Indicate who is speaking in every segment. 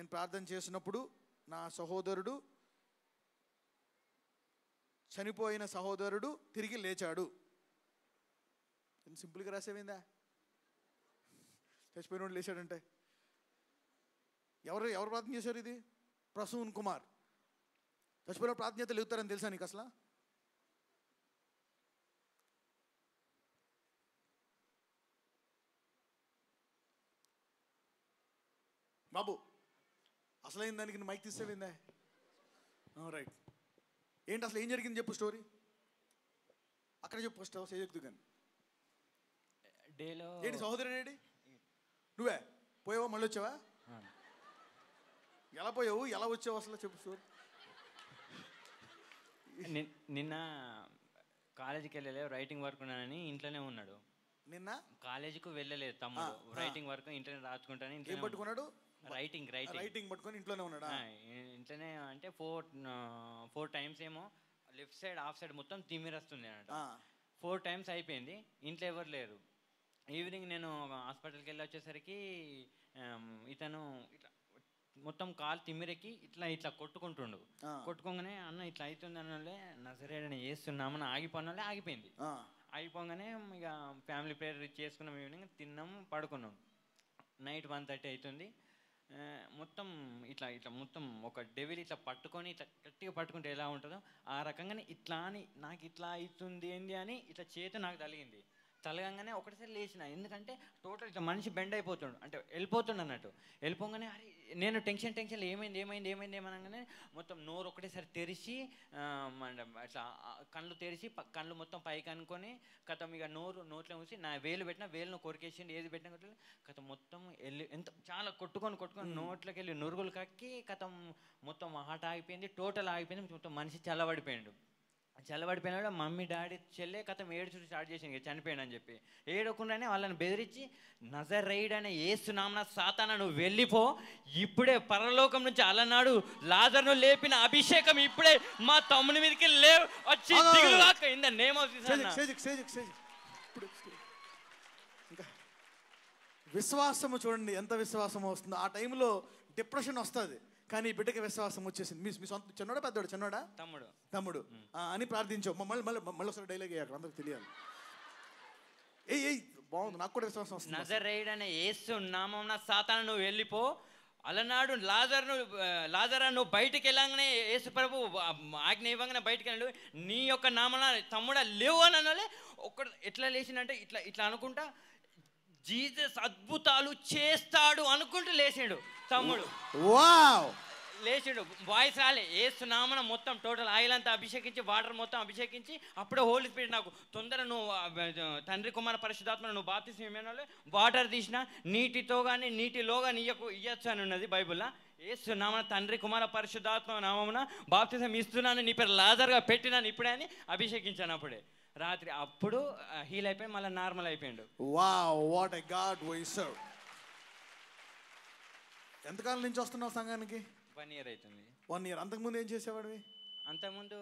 Speaker 1: నేను ప్రార్థన చేసినప్పుడు నా సహోదరుడు, చనిపోయిన సహోదరుడు తిరిగి లేచాడు. సింపుల్గా రాసేవిందా? చచ్చిపోయినోడు లేచాడంటే ఎవరు ప్రార్థన చేశారు? ఇది ప్రసూన్ కుమార్. చచ్చిపోయిన ప్రార్థన చేస్తే లేవుతారని తెలుసా నీకు అసలు? బాబు అసలైన దానికి మైక్ తీసేవిందా? రైట్. ఏంటి అసలు ఏం జరిగింది చెప్పు, స్టోరీ అక్కడ చెప్పు ఫస్ట్. చేయొద్దు కానీ
Speaker 2: డేలో
Speaker 1: ఏంటి సహోదరుడు ఏంటి? నువ్వే పోయావా? మళ్ళీ వచ్చావా? ఎలా పోయావు, ఎలా వచ్చావు అసలు చెప్పు స్టోరీ.
Speaker 2: నిన్న కాలేజీకి వెళ్ళలేదు, రైటింగ్ వర్క్ ఉన్నానని ఇంట్లోనే ఉన్నాడు.
Speaker 1: నిన్న
Speaker 2: కాలేజీకి వెళ్ళలేదు తమ్ముడు, రైటింగ్ వర్క్ ఇంట్లోనే రాసుకుంటాను.
Speaker 1: ఏం పట్టుకున్నాడు?
Speaker 2: రైటింగ్
Speaker 1: పట్టుకొని ఇంట్లోనే ఉన్నాడా?
Speaker 2: ఇంట్లోనే అంటే 4 టైమ్స్ ఏమో లెఫ్ట్ సైడ్ హాఫ్ సైడ్ మొత్తం తిమ్మిరస్తుంది అన్నట్టు. 4 టైమ్స్ అయిపోయింది, ఇంట్లో ఎవరు లేరు. ఈవినింగ్ నేను హాస్పిటల్కి వెళ్ళి వచ్చేసరికి ఇతను ఇట్లా మొత్తం కాలు తిమ్మిరెక్కి ఇట్లా కొట్టుకుంటుండు. కొట్టుకోగానే అన్న ఇట్లా అవుతుంది అన్నోళ్ళే నజరేయుడైన యేసునామమున ఆగిపోయినోళ్ళే ఆగిపోయింది. అయిపోగానే ఇక ఫ్యామిలీ ప్రేయర్ చేసుకున్నాం, ఈవినింగ్ తిన్నాం, పడుకున్నాం. నైట్ 1:30 అవుతుంది. మొత్తం ఇట్లా మొత్తం ఒక డెవిల్ ఇట్లా పట్టుకొని ఇట్లా గట్టిగా పట్టుకుంటే ఎలా ఉంటుందో ఆ రకంగానే ఇట్లా అని నాకు ఇట్లా అవుతుంది ఏంది అని ఇట్లా చేతి నాకు తలిగింది. తలగంగానే ఒకటిసారి లేచిన, ఎందుకంటే టోటల్ ఇట్లా మనిషి బెండ్ అయిపోతుండు, అంటే వెళ్ళిపోతుండు అన్నట్టు. వెళ్ళిపోగానే అరే నేను టెన్షన్ ఏమైంది అనగానే మొత్తం నోరు ఒకటేసారి తెరిచి అట్లా కళ్ళు తెరిచి కళ్ళు మొత్తం పైకి అనుకొని కథం ఇక నోట్లో మూసి నా వేలు పెట్టిన వేలును కొరికేసిండి, ఏది పెట్టిన కొట్టాలి కథ మొత్తం వెళ్ళి ఎంత చాలా కొట్టుకొని నోట్లోకి వెళ్ళి నురుగులు కక్కి కథం మొత్తం హార్ట్ ఆగిపోయింది, టోటల్ ఆగిపోయింది. మొత్తం మనిషి చల్లబడిపోయినాడు. మమ్మీ డాడీ చెల్లె కథం ఏడుచుడు స్టార్ట్ చేసింది చనిపోయాడు అని చెప్పి. ఏడకుండానే వాళ్ళని బెదిరించి నజరేయుడైన యేసునామమున సాతానా నువ్వు వెళ్ళిపో, ఇప్పుడే పరలోకం నుంచి అలనాడు లాజరును లేపిన అభిషేకం ఇప్పుడే మా తమ్ముని మీదకి వచ్చి దిగులుగాక in the name of Jesus.
Speaker 1: విశ్వాసము చూడండి ఎంత విశ్వాసం వస్తుందో. ఆ టైంలో డిప్రెషన్ వస్తుంది, కానీ బిడ్డకి విశ్వాసం వచ్చేసింది. మీ సొంత చిన్నోడా పెద్దోడు? చిన్నోడా? తమ్ముడు అని ప్రార్థించావు. మళ్ళీ ఒకసారి డైలాగ్ అయ్యాక అందరికి తెలియాలి. ఏయ్ బాగుంది, నాకు కూడా విశ్వాసం వస్తుంది.
Speaker 2: నజరేయుడైన యేసు నామమున సాతానా నువ్వు వెళ్ళిపో, అలనాడు లాజరు నువ్వు బయటికి వెళ్ళగానే యేసు ప్రభు ఆజ్ఞ ఇవ్వగానే బయటికి వెళ్ళి నీ యొక్క నామమున తమ్ముడా లేవు అని అనాలి. ఒక్క ఎట్లా లేచిందంటే ఇట్లా అనుకుంటా జీసస్ అద్భుతాలు చేస్తాడు అనుకుంటూ లేచాడు తమ్ముడు. లేచాడు, వాయిస్ రాలే. యేసునామమున మొత్తం టోటల్ ఆయిల్ అంతా అభిషేకించి వాటర్ మొత్తం అభిషేకించి అప్పుడే హోలీ స్పిరిట్ నాకు తొందర నువ్వు తండ్రి కుమార పరిశుద్ధాత్మ నువ్వు బాప్తిస్మం ఇవ్వమని వాటర్ తీసిన నీటితో కానీ నీటిలో కానీ ఇయ్యచ్చు అని ఉన్నది బైబుల్లో. యేసునామమున తండ్రి కుమార పరిశుద్ధాత్మ నామమున బాప్తిస్మం ఇస్తున్నాను, నీ పేరు లాజరుగా పెట్టినాను ఇప్పుడే అని అభిషేకించాను. అప్పుడే రాత్రి అప్పుడు హీల్ అయిపోయి మళ్ళీ నార్మల్ అయిపోయాడు.
Speaker 1: Wow, what a god we serve. ఎంతకాలం నుంచి వస్తున్నావు సంఘానికి?
Speaker 2: 1 year అవుతుంది.
Speaker 1: 1 year. అంతకుముందు ఏం చేసేవాడివి?
Speaker 2: అంతకుముందు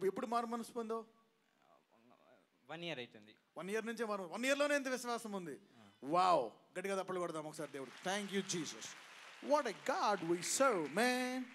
Speaker 1: ఎప్పుడు మారు మనసు పొందావు?
Speaker 2: 1 year అవుతుంది.
Speaker 1: 1 year నుంచే మారు. 1 year లోనే ఎంత విశ్వాసం ఉంది. వావ్, గట్టిగా తప్పలు కొడదాం ఒకసారి దేవుడు. Thank you Jesus. What a god we serve man.